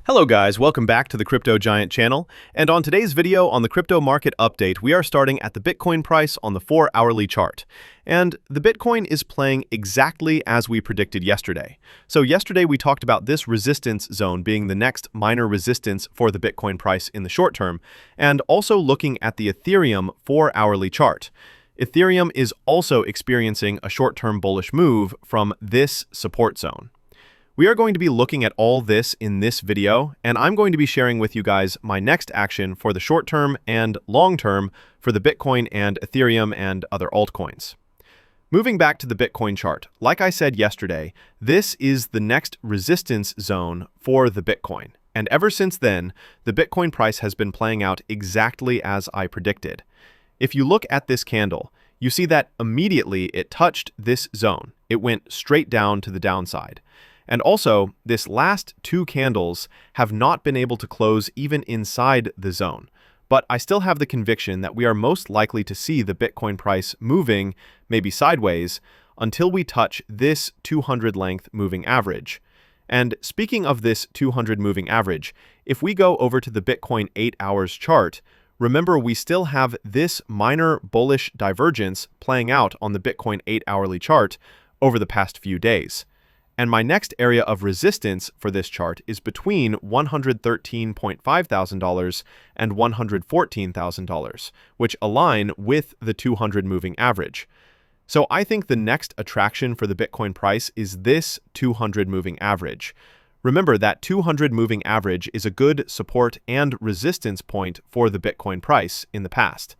Hello guys, welcome back to the Cryptogiant channel, and on today's video on the crypto market update, we are starting at the Bitcoin price on the 4-hourly chart. And the Bitcoin is playing exactly as we predicted yesterday. So yesterday we talked about this resistance zone being the next minor resistance for the Bitcoin price in the short term, and also looking at the Ethereum 4-hourly chart. Ethereum is also experiencing a short-term bullish move from this support zone. We are going to be looking at all this in this video, and I'm going to be sharing with you guys my next action for the short term and long term for the Bitcoin and Ethereum and other altcoins. Moving back to the Bitcoin chart, like I said yesterday, this is the next resistance zone for the Bitcoin. And ever since then, the Bitcoin price has been playing out exactly as I predicted. If you look at this candle, you see that immediately it touched this zone. It went straight down to the downside. And also, this last two candles have not been able to close even inside the zone. But I still have the conviction that we are most likely to see the Bitcoin price moving, maybe sideways, until we touch this 200 length moving average. And speaking of this 200 moving average, if we go over to the Bitcoin 8 hours chart, remember we still have this minor bullish divergence playing out on the Bitcoin 8 hourly chart over the past few days. And my next area of resistance for this chart is between $113.5 thousand and $114,000, which align with the 200 moving average. So I think the next attraction for the Bitcoin price is this 200 moving average. Remember that 200 moving average is a good support and resistance point for the Bitcoin price in the past.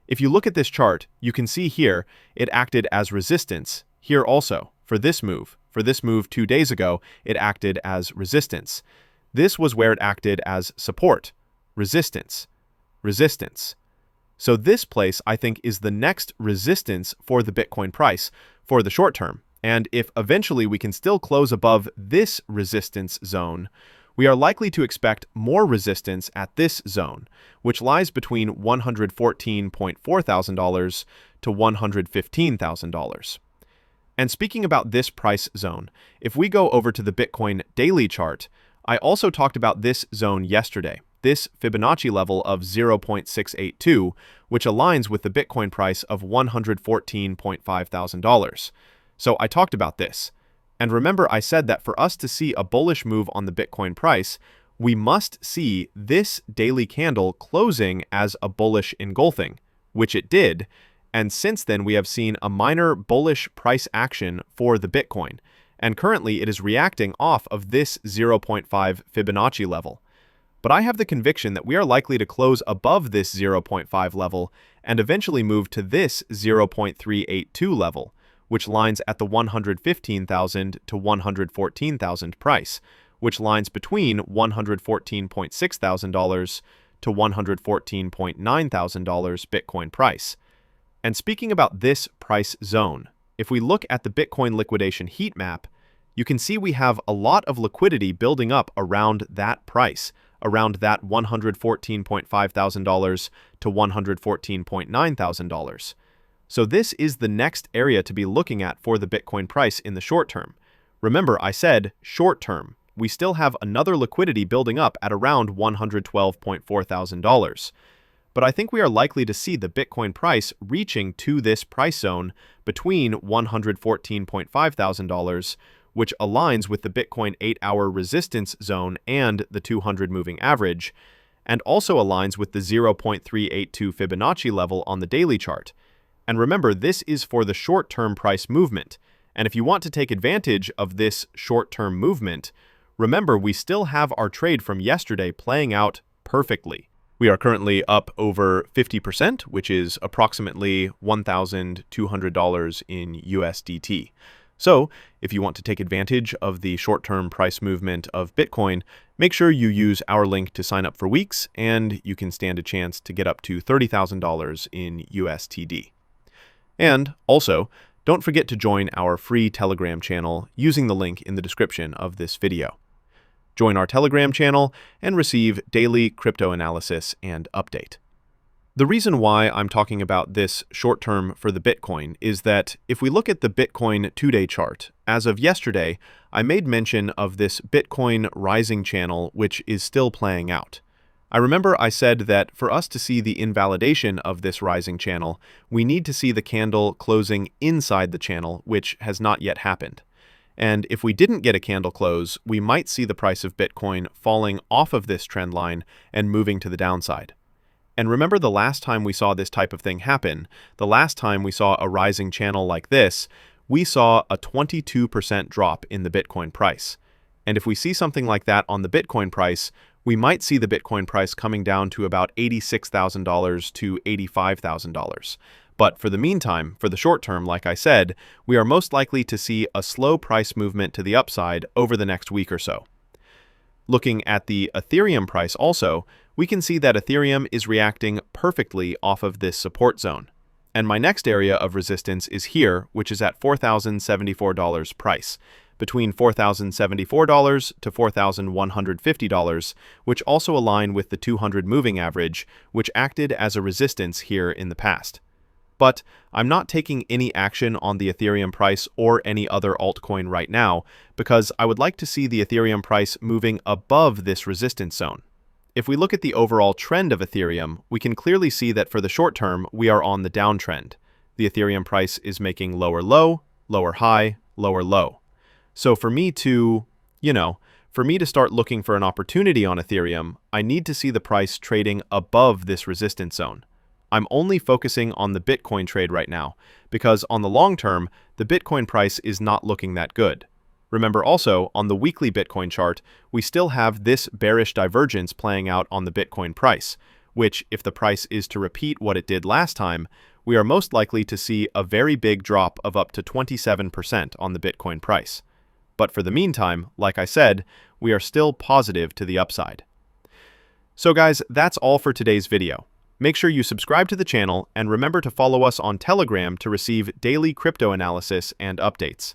If you look at this chart, you can see here it acted as resistance, here also, for this move. For this move 2 days ago, it acted as resistance. This was where it acted as support, resistance, resistance. So this place, I think, is the next resistance for the Bitcoin price for the short term. And if eventually we can still close above this resistance zone, we are likely to expect more resistance at this zone, which lies between $114.4 thousand to $115,000. And speaking about this price zone, if we go over to the Bitcoin daily chart, I also talked about this zone yesterday, this Fibonacci level of 0.682, which aligns with the Bitcoin price of $114.5 thousand. So I talked about this. And remember, I said that for us to see a bullish move on the Bitcoin price, we must see this daily candle closing as a bullish engulfing, which it did. And since then, we have seen a minor bullish price action for the Bitcoin. And currently, it is reacting off of this 0.5 Fibonacci level. But I have the conviction that we are likely to close above this 0.5 level and eventually move to this 0.382 level, which lines at the $115,000 to $114,000 price, which lines between $114.6 thousand to $114.9 thousand Bitcoin price. And speaking about this price zone, if we look at the Bitcoin liquidation heat map, you can see we have a lot of liquidity building up around that price, around that $114.5 thousand to $114.9 thousand. So this is the next area to be looking at for the Bitcoin price in the short term. Remember, I said short term. We still have another liquidity building up at around $112.4 thousand. But I think we are likely to see the Bitcoin price reaching to this price zone between $114.5 thousand, which aligns with the Bitcoin 8-hour resistance zone and the 200 moving average, and also aligns with the 0.382 Fibonacci level on the daily chart. And remember, this is for the short-term price movement. And if you want to take advantage of this short-term movement, remember we still have our trade from yesterday playing out perfectly. We are currently up over 50%, which is approximately $1,200 in USDT. So, if you want to take advantage of the short-term price movement of Bitcoin, make sure you use our link to sign up for weeks, and you can stand a chance to get up to $30,000 in USTD. And also, don't forget to join our free Telegram channel using the link in the description of this video. Join our Telegram channel and receive daily crypto analysis and update. The reason why I'm talking about this short term for the Bitcoin is that if we look at the Bitcoin 2-day chart, as of yesterday, I made mention of this Bitcoin rising channel, which is still playing out. I remember I said that for us to see the invalidation of this rising channel, we need to see the candle closing inside the channel, which has not yet happened. And if we didn't get a candle close, we might see the price of Bitcoin falling off of this trend line and moving to the downside. And remember the last time we saw this type of thing happen, the last time we saw a rising channel like this, we saw a 22% drop in the Bitcoin price. And if we see something like that on the Bitcoin price, we might see the Bitcoin price coming down to about $86,000 to $85,000. But for the meantime, for the short term, like I said, we are most likely to see a slow price movement to the upside over the next week or so. Looking at the Ethereum price also, we can see that Ethereum is reacting perfectly off of this support zone. And my next area of resistance is here, which is at $4,074 price, between $4,074 to $4,150, which also align with the 200 moving average, which acted as a resistance here in the past. But I'm not taking any action on the Ethereum price or any other altcoin right now because I would like to see the Ethereum price moving above this resistance zone. If we look at the overall trend of Ethereum, we can clearly see that for the short term, we are on the downtrend. The Ethereum price is making lower low, lower high, lower low. So for me to start looking for an opportunity on Ethereum, I need to see the price trading above this resistance zone. I'm only focusing on the Bitcoin trade right now because on the long term, the Bitcoin price is not looking that good. Remember also, on the weekly Bitcoin chart, we still have this bearish divergence playing out on the Bitcoin price, which, if the price is to repeat what it did last time, we are most likely to see a very big drop of up to 27% on the Bitcoin price. But for the meantime, like I said, we are still positive to the upside. So guys, that's all for today's video. Make sure you subscribe to the channel and remember to follow us on Telegram to receive daily crypto analysis and updates.